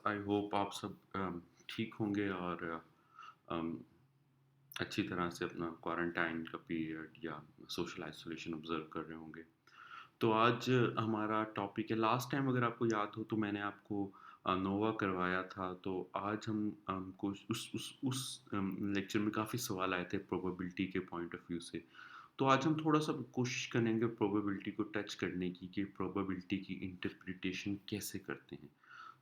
I hope आप सब ठीक होंगे और अम, अच्छी तरह से अपना क्वारंटाइन का पीरियड या सोशल आइसोलेशन ऑब्जर्व कर रहे होंगे। तो आज हमारा टॉपिक है, लास्ट टाइम अगर आपको याद हो तो मैंने आपको नोवा करवाया था। तो आज हम कुछ उस लेक्चर में काफ़ी सवाल आए थे प्रोबेबिलिटी के पॉइंट ऑफ व्यू से। तो आज हम थोड़ा सा कोशिश करेंगे प्रोबेबिलिटी को टच करने की कि प्रोबेबिलिटी की इंटरप्रिटेशन कैसे करते हैं।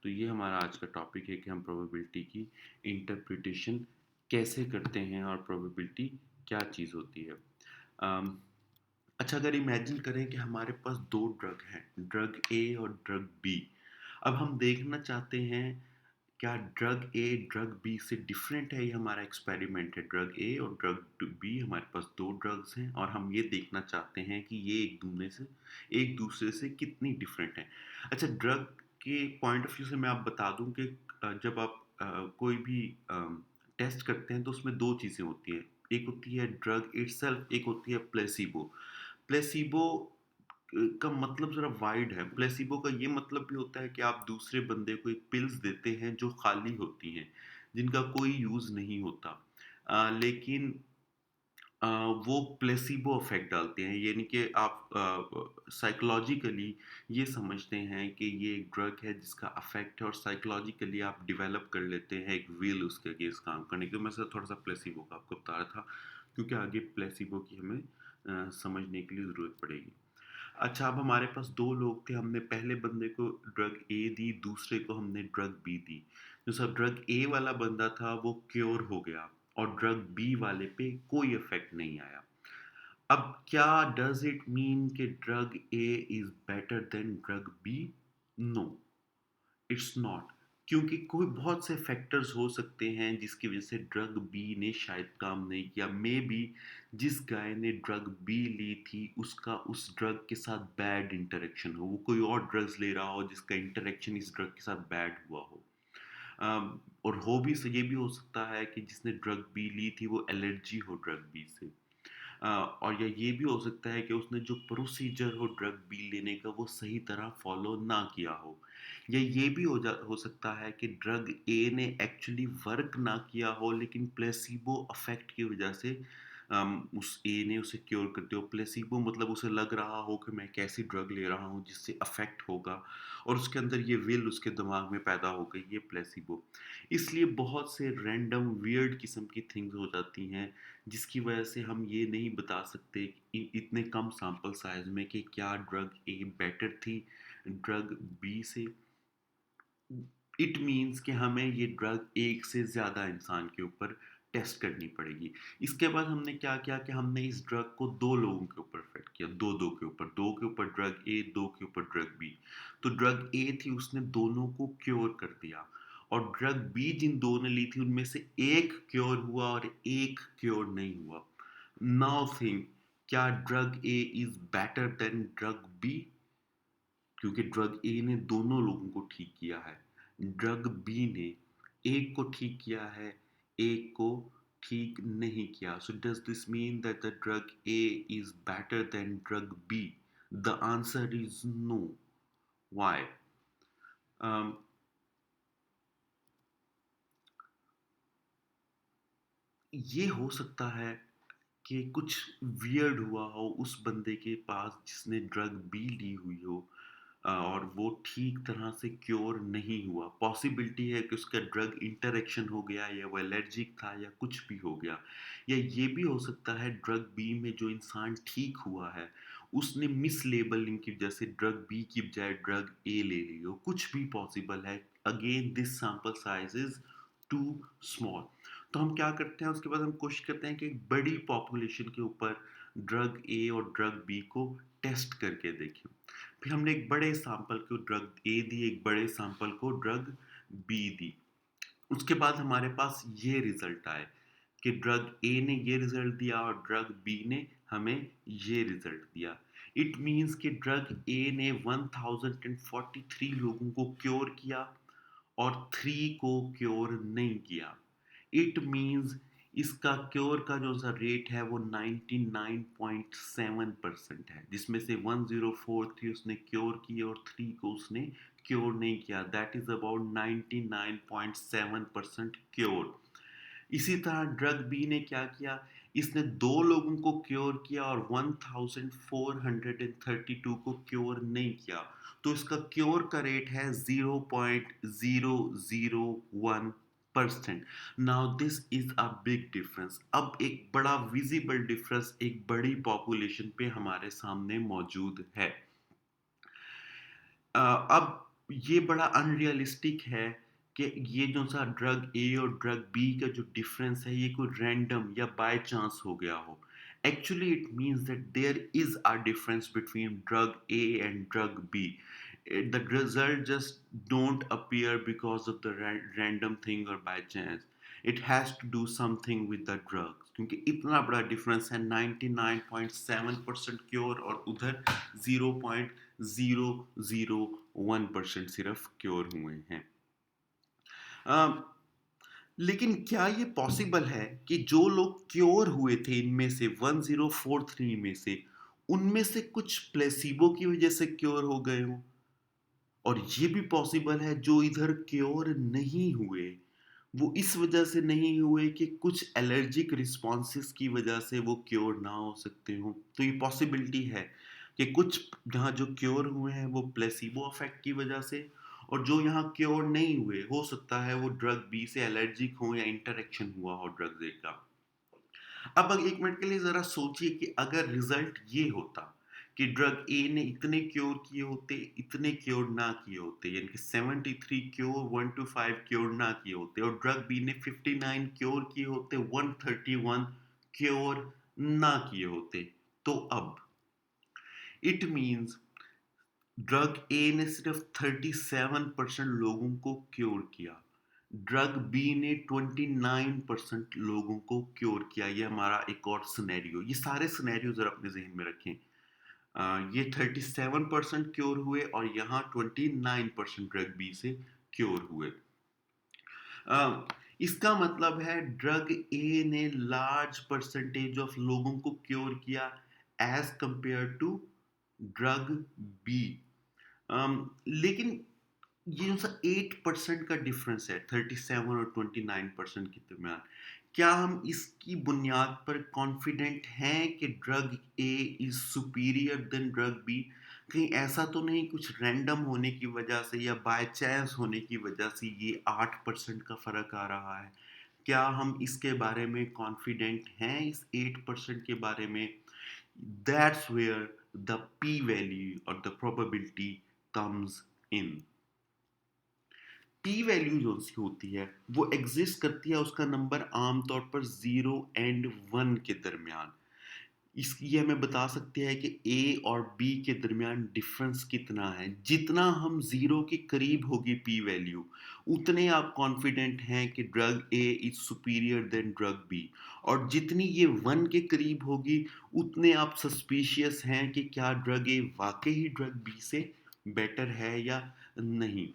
तो ये हमारा आज का टॉपिक है कि हम प्रोबेबिलिटी की इंटरप्रिटेशन कैसे करते हैं और प्रोबेबिलिटी क्या चीज़ होती है। अम, अच्छा, अगर इमेजिन करें कि हमारे पास दो ड्रग हैं, ड्रग ए और ड्रग बी। अब हम देखना चाहते हैं क्या ड्रग ए ड्रग बी से डिफरेंट है। ये हमारा एक्सपेरिमेंट है, ड्रग ए और ड्रग बी हमारे पास दो ड्रग्स हैं और हम ये देखना चाहते हैं कि ये एक दूसरे से कितनी डिफरेंट है। अच्छा, ड्रग के पॉइंट ऑफ व्यू से मैं आप बता दूं कि जब आप कोई भी टेस्ट करते हैं तो उसमें दो चीज़ें होती हैं। एक होती है ड्रग इटसेल्फ, एक होती है प्लेसिबो। प्लेसिबो का मतलब ज़रा वाइड है। प्लेसिबो का ये मतलब भी होता है कि आप दूसरे बंदे को एक पिल्स देते हैं जो खाली होती हैं, जिनका कोई यूज़ नहीं होता। लेकिन अ, वो प्लेसिबो इफ़ेक्ट डालते हैं, यानी कि आप साइकोलॉजिकली ये समझते हैं कि ये एक ड्रग है जिसका इफ़ेक्ट है और साइकोलॉजिकली आप डेवलप कर लेते हैं एक विल उसके अगेंस्ट काम करने की। तो मैं सिर्फ थोड़ा-सा प्लेसिबो का आपको बता रहा था, क्योंकि आगे प्लेसिबो की हमें समझने के लिए ज़रूरत पड़ेगी। अच्छा, अब हमारे पास 2 लोग थे, हमने पहले बंदे को ड्रग ए दी, दूसरे को हमने ड्रग बी दी। जो सब ड्रग ए वाला बंदा था वो क्योर हो गया और ड्रग बी वाले पे कोई इफ़ेक्ट नहीं आया। अब क्या डज़ इट मीन कि drug A is better than drug B? No, it's not. क्योंकि कोई बहुत से फैक्टर्स हो सकते हैं जिसकी वजह से ड्रग बी ने शायद काम नहीं किया। मे बी जिस गाय ने ड्रग बी ली थी उसका उस ड्रग के साथ बैड इंटरेक्शन हो, वो कोई और ड्रग्स ले रहा हो जिसका इंटरेक्शन इस ड्रग के साथ बैड हुआ हो। और ये भी हो सकता है कि जिसने ड्रग बी ली थी वो एलर्जी हो ड्रग बी से। और या ये भी हो सकता है कि उसने जो प्रोसीजर हो ड्रग बी लेने का वो सही तरह फॉलो ना किया हो। या ये भी हो सकता है कि ड्रग ए ने एक्चुअली वर्क ना किया हो लेकिन प्लेसिबो इफेक्ट की वजह से उस ए ने उसे क्योर कर दिया हो। प्लेसिबो मतलब उसे लग रहा हो कि मैं कैसी ड्रग ले रहा हूँ जिससे अफेक्ट होगा और उसके अंदर ये विल उसके दिमाग में पैदा हो गई, ये प्लेसिबो। इसलिए बहुत से रैंडम वियर्ड किस्म की थिंग्स हो जाती हैं जिसकी वजह से हम ये नहीं बता सकते इतने कम सैंपल साइज में कि क्या ड्रग ए बेटर थी ड्रग बी से। इट मीन्स कि हमें ये ड्रग एक से ज़्यादा इंसान के ऊपर टेस्ट करनी पड़ेगी। इसके बाद हमने क्या किया कि हमने इस ड्रग को दो लोगों के ऊपर इफेक्ट किया, दो के ऊपर ड्रग ए, दो के ऊपर ड्रग बी। तो ड्रग ए थी, उसने दोनों को क्योर कर दिया और ड्रग बी जिन दो ने ली थी उनमें से एक क्योर हुआ और एक क्योर नहीं हुआ। नाउ थिंक, क्या drug A is better than drug B? क्योंकि ड्रग ए ने दोनों लोगों को ठीक किया है, ड्रग बी ने एक को ठीक किया है, एक को ठीक नहीं किया। So does this mean that the drug A is better than drug B? The answer is no. Why? ये हो सकता है कि कुछ वियर्ड हुआ हो उस बंदे के पास जिसने ड्रग बी ली हुई हो, और वो ठीक तरह से क्योर नहीं हुआ। पॉसिबिलिटी है कि उसका ड्रग इंटरेक्शन हो गया या वो एलर्जिक था या कुछ भी हो गया। या ये भी हो सकता है ड्रग बी में जो इंसान ठीक हुआ है उसने मिस लेबलिंग की वजह से ड्रग बी की बजाय ड्रग ए ले ली हो। कुछ भी पॉसिबल है। Again this sample size is too small. तो हम क्या करते हैं, उसके बाद हम कोशिश करते हैं कि एक बड़ी पॉपुलेशन के ऊपर ड्रग ए और ड्रग बी को टेस्ट करके देखें। फिर हमने एक बड़े सैंपल को ड्रग ए दी, एक बड़े सैंपल को ड्रग बी दी। उसके बाद हमारे पास ये रिजल्ट आए कि ड्रग ए ने ये रिजल्ट दिया और ड्रग बी ने हमें ये रिजल्ट दिया। इट मीन्स कि ड्रग ए ने 1043 लोगों को क्योर किया और 3 को क्योर नहीं किया। इट मीन्स इसका क्योर का जो सा रेट है वो 99.7% है, जिसमें से 104 थी उसने क्योर की और 3 को उसने क्योर नहीं किया, दैट इज अबाउट 99.7% क्योर। इसी तरह ड्रग बी ने क्या किया, इसने 2 लोगों को क्योर किया और 1432 को क्योर नहीं किया। तो इसका क्योर का रेट है 0.001%। Now this is a big difference. अब एक बड़ा विजिबल डिफरेंस एक बड़ी पॉपुलेशन पे हमारे सामने मौजूद है। अब ये बड़ा अनरियलिस्टिक है कि ये जो सा ड्रग ए और ड्रग बी का जो डिफरेंस है ये कोई रैंडम या बाय चांस हो गया हो। Actually it means that there is a difference between drug A and drug B. The result just don't appear because of the random thing or by chance. It has to do something with the drugs, क्योंकि इतना बड़ा difference है, 99.7% cure और उधर 0.001% सिर्फ cure हुए हैं। लेकिन क्या ये पॉसिबल है कि जो लोग क्योर हुए थे इनमें से 1043 में से, उनमें से कुछ प्लेसिबो की वजह से क्योर हो गए हों? और ये भी पॉसिबल है जो इधर क्योर नहीं हुए वो इस वजह से नहीं हुए कि कुछ एलर्जिक रिस्पॉन्सेस की वजह से वो क्योर ना हो सकते हो। तो ये पॉसिबिलिटी है कि कुछ जहाँ जो क्योर हुए हैं वो प्लेसिबो इफेक्ट की वजह से, और जो यहाँ क्योर नहीं हुए हो सकता है वो ड्रग बी से एलर्जिक हो या इंटरेक्शन हुआ हो ड्रग ए का। अब एक मिनट के लिए ज़रा सोचिए कि अगर रिजल्ट ये होता कि ड्रग ए ने इतने क्योर किए होते, इतने क्योर ना किए होते, यानी कि 73 क्योर 125 क्योर ना किए होते, और ड्रग बी ने 59 क्योर किए होते, 131 क्योर ना किए होते, तो अब इट मीन्स ड्रग ए ने सिर्फ 37% लोगों को क्योर किया, ड्रग बी ने 29% लोगों को क्योर किया। ये हमारा एक और सिनेरियो। ये सारे सिनेरियो जरा अपने जहन में रखें। ये 37% क्योर हुए और यहाँ 29% ड्रग बी से क्योर हुए। इसका मतलब है ड्रग ए ने लार्ज परसेंटेज ऑफ लोगों को क्योर किया as compare to drug B. लेकिन ये जो सा 8% का डिफरेंस है 37 और 29% के दरमियान, क्या हम इसकी बुनियाद पर कॉन्फिडेंट हैं कि drug A is superior than drug B? कहीं ऐसा तो नहीं कुछ रैंडम होने की वजह से या बाय चांस होने की वजह से ये 8% का फ़र्क आ रहा है? क्या हम इसके बारे में कॉन्फिडेंट हैं इस 8% के बारे में? That's where the P value और the probability comes in. P value जो सी होती है वो एग्जिस्ट करती है, उसका नंबर आमतौर पर 0 और 1 के दरमियान। इसकी हमें बता सकते हैं कि ए और बी के दरमियान डिफरेंस कितना है। जितना हम 0 के करीब होगी पी वैल्यू, उतने आप कॉन्फिडेंट हैं कि drug A is superior than drug B, और जितनी ये 1 के करीब होगी उतने आप सस्पिशियस हैं कि क्या ड्रग ए वाकई ही ड्रग बी से बेटर है या नहीं।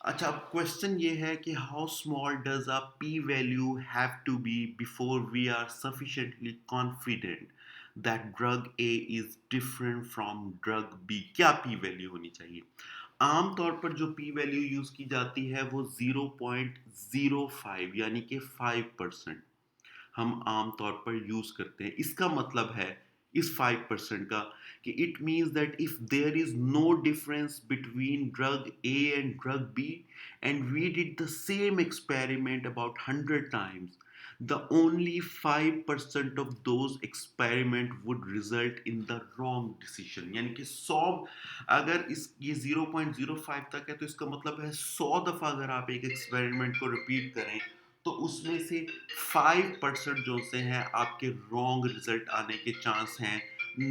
अच्छा, अब क्वेश्चन ये है कि how small does a P value have to be before we are sufficiently confident that drug A is different from drug B? क्या पी वैल्यू होनी चाहिए? आमतौर पर जो पी वैल्यू यूज की जाती है वो 0.05 यानी कि 5% हम आमतौर पर यूज करते हैं। इसका मतलब है इस 5% का कि it means that if there is no difference between drug A and drug B and we did the same experiment about 100 times, the only 5% of those experiment would result in the wrong decision। यानी कि 100, अगर इस ये 0.05 तक है तो इसका मतलब है 100 दफ़ा अगर आप एक एक्सपेरिमेंट को रिपीट करें तो उसमें से 5% जो से हैं आपके रॉन्ग रिजल्ट आने के चांस हैं,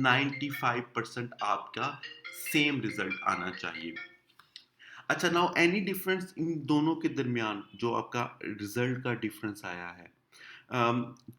95% आपका सेम रिजल्ट आना चाहिए। अच्छा, नाउ एनी डिफरेंस इन दोनों के दरमियान जो आपका रिजल्ट का डिफरेंस आया है,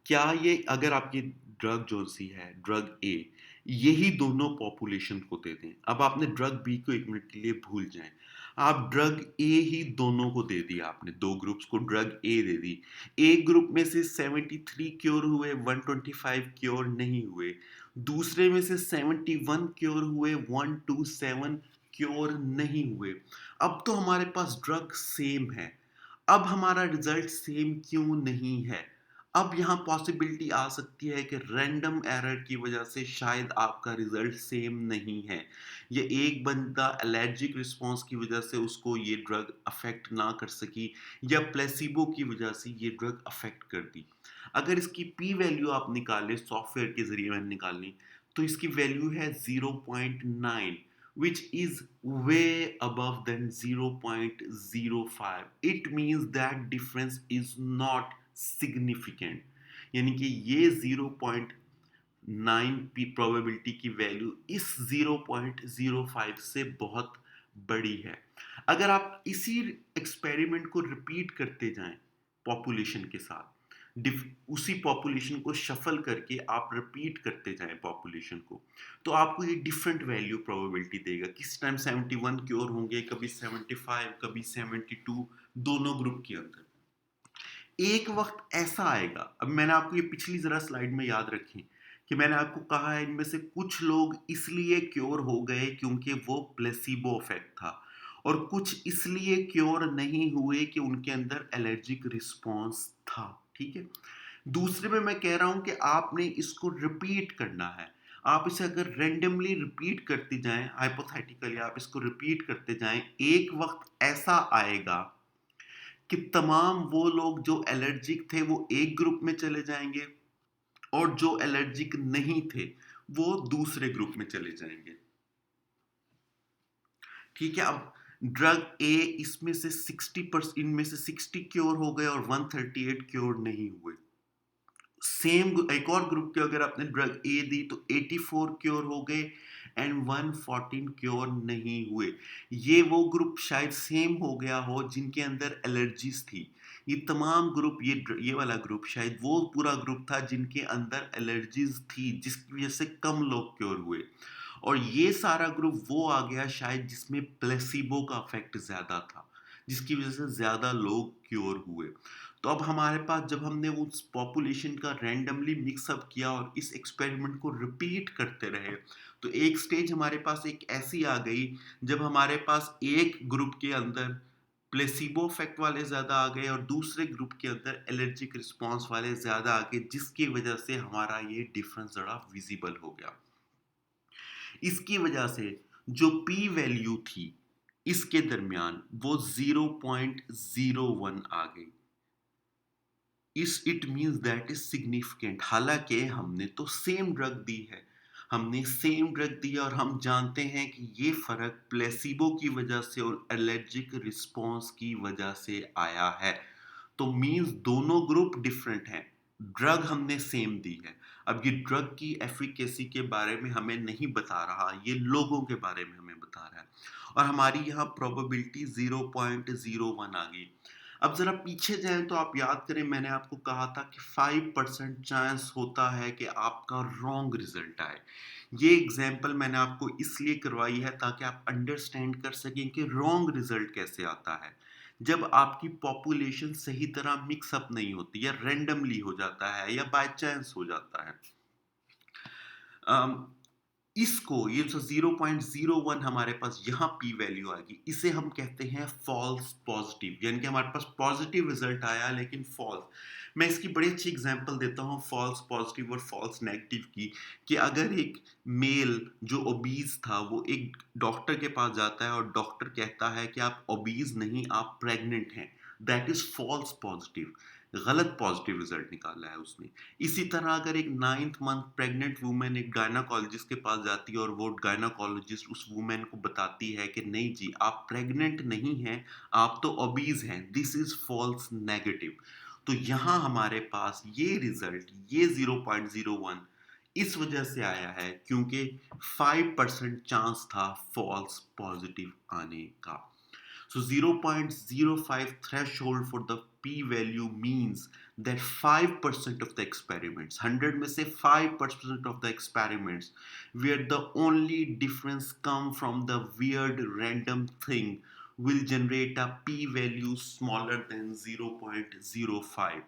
क्या ये अगर आपकी ड्रग जो सी है ड्रग ए यही दोनों पॉपुलेशन को दे दें, अब आपने ड्रग बी को एक मिनट के लिए भूल जाएं, आप ड्रग ए ही दोनों को दे दिया, आपने दो ग्रुप्स को ड्रग ए दे दी। एक ग्रुप में से 73 क्योर हुए, 125 क्योर नहीं हुए। दूसरे में से 71 क्योर हुए, 127 क्योर नहीं हुए। अब तो हमारे पास ड्रग सेम है, अब हमारा रिजल्ट सेम क्यों नहीं है? अब यहाँ पॉसिबिलिटी आ सकती है कि रैंडम एरर की वजह से शायद आपका रिजल्ट सेम नहीं है। ये एक बंदा एलर्जिक रिस्पॉन्स की वजह से उसको ये ड्रग अफेक्ट ना कर सकी, या प्लेसिबो की वजह से ये ड्रग अफेक्ट कर दी। अगर इसकी पी वैल्यू आप निकालें, सॉफ्टवेयर के ज़रिए मैंने निकाली, तो इसकी वैल्यू है 0.9, which is way above than 0.05. It means that difference is not significant. यानी कि ये 0.9 की प्रोबेबिलिटी की वैल्यू इस 0.05 से बहुत बड़ी है। अगर आप इसी एक्सपेरिमेंट को रिपीट करते जाएं पॉपुलेशन के साथ, उसी पॉपुलेशन को शफल करके आप रिपीट करते जाएं पॉपुलेशन को, तो आपको ये डिफरेंट वैल्यू प्रोबेबिलिटी देगा। किस टाइम 71 क्योर होंगे, कभी 75, कभी 72, दोनों ग्रुप के अंदर। एक वक्त ऐसा आएगा, अब मैंने आपको ये पिछली जरा स्लाइड में याद रखें कि मैंने आपको कहा है इनमें से कुछ लोग इसलिए क्योर हो गए क्योंकि वो प्लेसिबो इफेक्ट था, और कुछ इसलिए क्योर नहीं हुए कि उनके अंदर एलर्जिक रिस्पॉन्स था। ठीक है, दूसरे में मैं कह रहा हूं कि आपने इसको रिपीट करना है। आप इसे अगर रेंडमली रिपीट करते जाएं, हाइपोथेटिकली आप इसको रिपीट करते जाएं, एक वक्त ऐसा आएगा कि तमाम वो लोग जो एलर्जिक थे वो एक ग्रुप में चले जाएंगे, और जो एलर्जिक नहीं थे वो दूसरे ग्रुप में चले जाएंगे। ठीक है, अब ड्रग ए, इसमें से 60%, इनमें से 60 क्योर हो गए और 138 क्योर नहीं हुए। सेम एक और ग्रुप के अगर आपने ड्रग ए दी तो 84 क्योर हो गए एंड 114 क्योर नहीं हुए। ये वो ग्रुप शायद सेम हो गया हो जिनके अंदर एलर्जीज थी। ये तमाम ग्रुप, ये वाला ग्रुप शायद वो पूरा ग्रुप था जिनके अंदर एलर्जीज थी, जिसकी वजह से कम लोग क्योर हुए। और ये सारा ग्रुप वो आ गया शायद जिसमें प्लेसिबो का इफेक्ट ज्यादा था, जिसकी वजह से ज्यादा लोग क्योर हुए। तो अब हमारे पास, जब हमने उस पॉपुलेशन का रैंडमली मिक्सअप किया और इस एक्सपेरिमेंट को रिपीट करते रहे, तो एक स्टेज हमारे पास एक ऐसी आ गई जब हमारे पास एक ग्रुप के अंदर प्लेसिबो इफेक्ट वाले ज्यादा आ गए और दूसरे ग्रुप के अंदर एलर्जिक रिस्पॉन्स वाले ज्यादा आ गए, जिसकी वजह से हमारा ये डिफरेंस जरा विजिबल हो गया। इसकी वजह से जो पी वैल्यू थी इसके दरमियान वो 0.01 आ गई। इस it means that is significant. हालांकि हमने तो सेम ड्रग दी है, हमने सेम ड्रग दी और हम जानते हैं कि ये फर्क प्लेसिबो की वजह से और एलर्जिक रिस्पॉन्स की वजह से आया है। तो मीन्स दोनों ग्रुप डिफरेंट हैं, ड्रग हमने सेम दी है। अब ये ड्रग की एफिकेसी के बारे में हमें नहीं बता रहा, ये लोगों के बारे में हमें बता रहा है, और हमारी यहाँ प्रोबेबिलिटी 0.01 आ गई। अब जरा पीछे जाएं तो आप याद करें, मैंने आपको कहा था कि 5% चांस होता है कि आपका रॉन्ग रिजल्ट आए। ये एग्जाम्पल मैंने आपको इसलिए करवाई है ताकि आप अंडरस्टैंड कर सकें कि रॉन्ग रिजल्ट कैसे आता है, जब आपकी पॉपुलेशन सही तरह मिक्सअप नहीं होती, या रेंडमली हो जाता है, या बाय चांस हो जाता है। इसको, ये जो 0.01 हमारे पास यहाँ पी वैल्यू आएगी, इसे हम कहते हैं फॉल्स पॉजिटिव, यानी कि हमारे पास पॉजिटिव रिजल्ट आया लेकिन फॉल्स। मैं इसकी बड़ी अच्छी एग्जांपल देता हूँ फॉल्स पॉजिटिव और फॉल्स नेगेटिव की, कि अगर एक मेल जो ओबीज था वो एक डॉक्टर के पास जाता है और डॉक्टर कहता है कि आप ओबीज नहीं, आप प्रेग्नेंट हैं, दैट इज फॉल्स पॉजिटिव, गलत पॉजिटिव रिजल्ट निकाला है उसने। इसी तरह अगर एक 9th मंथ प्रेग्नेंट वुमेन एक गायनाकोलॉजिस्ट के पास जाती है और वो गायनाकोलॉजिस्ट उस वुमेन को बताती है कि नहीं जी, आप प्रेग्नेंट नहीं हैं, आप तो ओबीज हैं, दिस इज फॉल्स नेगेटिव। तो यहाँ हमारे पास ये रिजल्ट, ये 0.01 इस वजह से आया है क्योंकि 5% चांस था फॉल्स पॉजिटिव आने का। So 0.05 threshold for the p-value means that 5% of the experiments, 100 में से 5% of the experiments where the only difference come from the weird random thing will generate a p-value smaller than 0.05।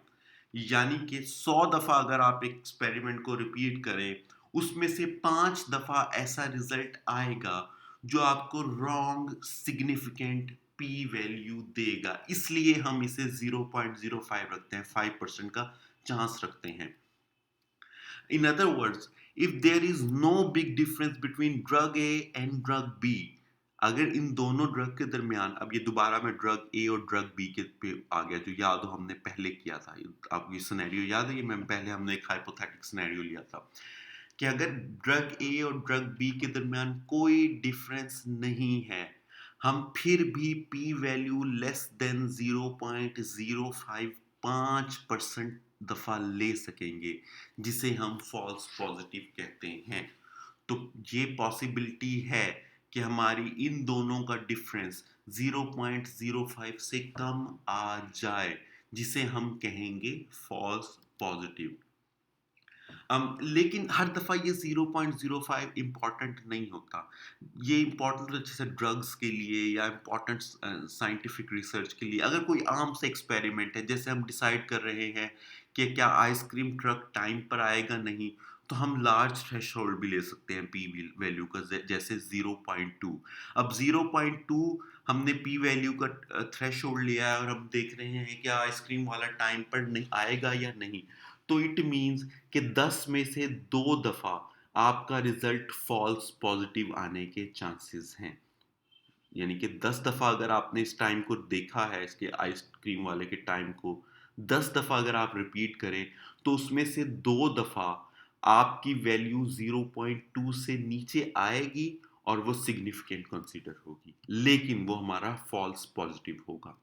यानी कि 100 दफा अगर आप experiment को रिपीट करें, उसमें से 5 दफा ऐसा रिजल्ट आएगा जो आपको रॉन्ग सिग्निफिकेंट पी वैल्यू देगा, इसलिए हम इसे 0.05 रखते हैं, 5% का चांस रखते हैं। In other words, if there is no big difference between drug A and drug B, अगर इन दोनों ड्रग के दरमियान, अब ये दोबारा मैं ड्रग ए और ड्रग बी के पे आ गया, जो याद हो हमने पहले किया था, आपको ये सिनेरियो याद है, ये मैं पहले हमने एक हाइपोथेटिक सिनेरियो लिया था कि अगर ड्रग ए और ड्रग बी के दरमियान कोई डिफरेंस नहीं है, हम फिर भी पी वैल्यू लेस देन 0.055% दफ़ा ले सकेंगे, जिसे हम फॉल्स पॉजिटिव कहते हैं। तो ये पॉसिबिलिटी है कि हमारी इन दोनों का डिफरेंस 0.05 से कम आ जाए, जिसे हम कहेंगे फॉल्स पॉजिटिव। लेकिन हर दफ़ा ये 0.05 इम्पॉर्टेंट नहीं होता। ये इम्पॉर्टेंट होता है जैसे ड्रग्स के लिए या इम्पॉर्टेंट साइंटिफिक रिसर्च के लिए। अगर कोई आम सा एक्सपेरिमेंट है, जैसे हम डिसाइड कर रहे हैं कि क्या आइसक्रीम ट्रक टाइम पर आएगा नहीं, तो हम लार्ज थ्रेशोल्ड भी ले सकते हैं पी वैल्यू का, जैसे 0.2। अब 0.2 हमने पी वैल्यू का थ्रेशोल्ड लिया है और हम देख रहे हैं क्या आइसक्रीम वाला टाइम पर नहीं आएगा या नहीं। तो इट मीन्स कि 10 में से 2 दफ़ा आपका रिजल्ट फॉल्स पॉजिटिव आने के चांसेस हैं। यानी कि 10 दफ़ा अगर आपने इस टाइम को देखा है, इसके आइसक्रीम वाले के टाइम को 10 दफ़ा अगर आप रिपीट करें, तो उसमें से 2 दफ़ा आपकी वैल्यू 0.2 से नीचे आएगी और वो सिग्निफिकेंट कंसीडर होगी, लेकिन वो हमारा फॉल्स पॉजिटिव होगा।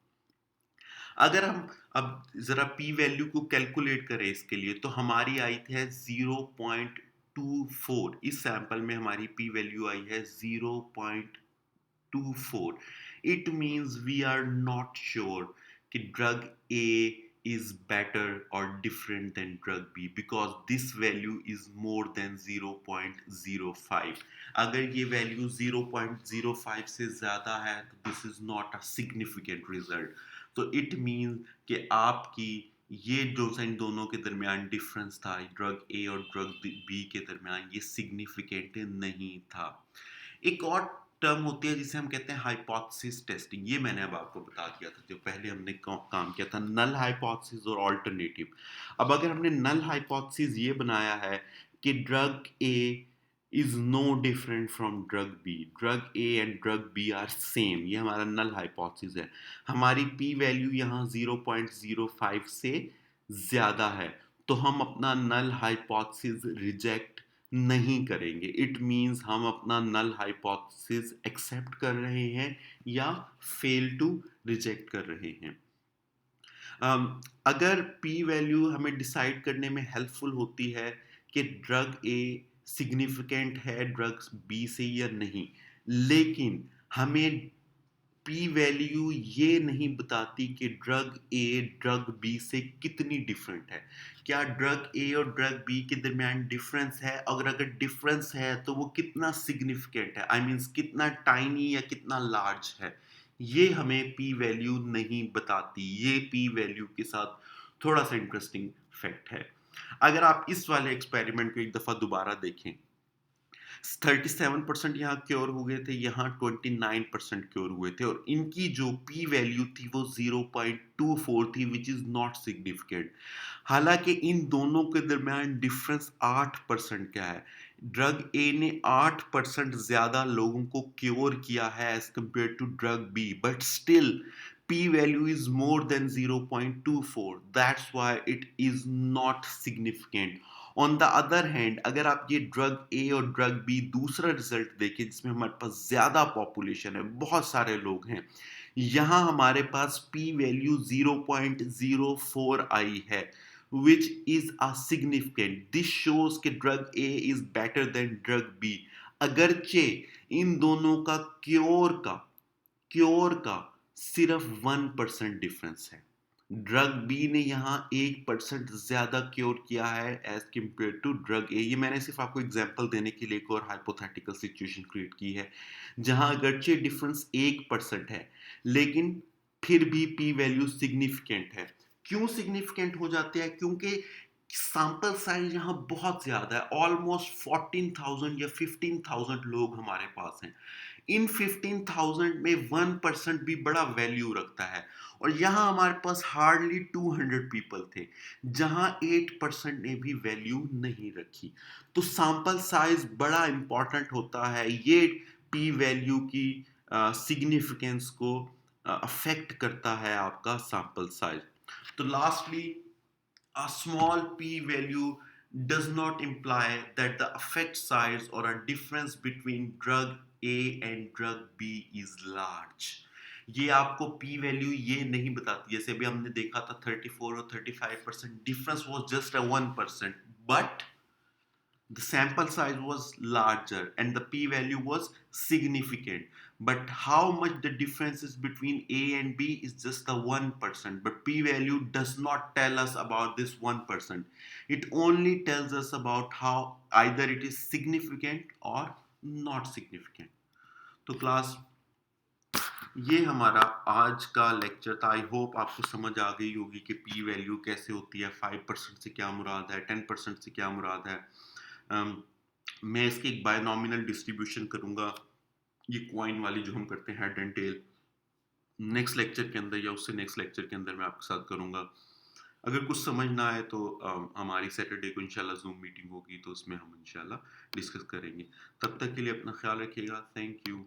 अगर हम अब ज़रा पी वैल्यू को कैलकुलेट करें इसके लिए, तो हमारी आई है 0.24। इस सैंपल में हमारी पी वैल्यू आई है 0.24। It means we are not sure कि drug A is better or different than drug B because this value is more than 0.05. अगर ये वैल्यू 0.05 से ज़्यादा है तो this is not a significant result. तो इट मीन कि आपकी ये जो इन दोनों के दरमियान डिफरेंस था, ड्रग ए और ड्रग बी के दरमियान, ये सिग्निफिकेंट नहीं था। एक और टर्म होती है जिसे हम कहते हैं हाइपोथेसिस टेस्टिंग। ये मैंने अब आपको बता दिया था, जो पहले हमने काम किया था, नल हाइपोथेसिस और ऑल्टरनेटिव। अब अगर हमने नल हाइपोथेसिस ये बनाया है कि drug A is no different from drug B. Drug A and drug B are same. ये हमारा null hypothesis है। हमारी p वैल्यू यहाँ 0.05 से ज़्यादा है, तो हम अपना null hypothesis रिजेक्ट नहीं करेंगे। इट मीन्स हम अपना null hypothesis एक्सेप्ट कर रहे हैं या फेल टू रिजेक्ट कर रहे हैं। अगर p वैल्यू हमें डिसाइड करने में हेल्पफुल होती है कि ड्रग ए सिग्निफिकेंट है ड्रग्स बी से या नहीं, लेकिन हमें पी वैल्यू ये नहीं बताती कि ड्रग ए ड्रग बी से कितनी डिफरेंट है। क्या ड्रग ए और ड्रग बी के दरमियान डिफरेंस है, अगर डिफरेंस है तो वो कितना सिग्निफिकेंट है, आई मीन्स कितना टाइनी या कितना लार्ज है, ये हमें पी वैल्यू नहीं बताती। ये पी वैल्यू के साथ थोड़ा सा इंटरेस्टिंग फैक्ट है। अगर आप इस वाले एक्सपेरिमेंट को एक दफ़ा दोबारा देखें, 37% यहाँ क्योर हुए थे, यहाँ 29% क्योर हुए थे, और इनकी जो पी वैल्यू थी वो 0.24 थी, विच इज़ नॉट सिग्निफिकेंट। हालांकि इन दोनों के दरमियान डिफरेंस 8% का है। ड्रग ए ने 8% ज़्यादा लोगों को क्योर किया है as compare to drug B, but still p value is more than 0.24. That's why it is not significant. On the other hand, अगर आप ये ड्रग ए और ड्रग बी दूसरा रिजल्ट देखें जिसमें हमारे पास ज़्यादा पॉपुलेशन है, बहुत सारे लोग हैं, यहाँ हमारे पास पी वैल्यू 0.04 आई है, which is a significant. This shows कि drug A is better than drug B, अगरचे इन दोनों का क्योर का सिर्फ 1% डिफरेंस है। ड्रग बी ने यहाँ 1% ज़्यादा क्योर किया है as compare to drug A. ये मैंने सिर्फ आपको एग्जांपल देने के लिए एक और हाइपोथेटिकल सिचुएशन क्रिएट की है, जहाँ अगरचे डिफरेंस 1% है, लेकिन फिर भी पी वैल्यू सिग्निफिकेंट है। क्यों सिग्निफिकेंट हो जाते हैं? क्योंकि सैंपल साइज यहाँ बहुत ज़्यादा है, ऑलमोस्ट 14,000 या 15,000 लोग हमारे पास हैं। इन 15,000 में 1% भी बड़ा वैल्यू रखता है। और यहाँ हमारे पास हार्डली 200 पीपल थे, जहाँ 8% ने भी वैल्यू नहीं रखी। तो सैंपल साइज बड़ा इंपॉर्टेंट होता है, ये पी वैल्यू की सिग्निफिकेंस को अफेक्ट करता है आपका सैंपल साइज। तो lastly, a small p-value does not imply that the effect size or a difference between drug A and drug B is large. ये आपको p वैल्यू ये नहीं बताती, जैसे अभी हमने देखा था 34 और 35% difference was just a 1%, but the sample size was larger and the p value was significant, but how much the difference is between a and b is just the 1%, but p value does not tell us about this 1%. It only tells us about how either it is significant or not significant. तो class, ये हमारा आज का lecture था। I hope आपको समझ आ गई होगी कि पी वैल्यू कैसे होती है, 5% से क्या मुराद है, 10% से क्या मुराद है। मैं इसकी एक बायनॉमिनल डिस्ट्रीब्यूशन करूंगा, ये क्वाइन वाली जो हम करते हैं head and tail, next lecture के अंदर या उससे नेक्स्ट लेक्चर के अंदर मैं आपके साथ करूंगा। अगर कुछ समझ ना आए तो हमारी सैटरडे को इंशाल्लाह जूम मीटिंग होगी, तो उसमें हम इंशाल्लाह डिस्कस करेंगे। तब तक के लिए अपना ख्याल रखिएगा। Thank you.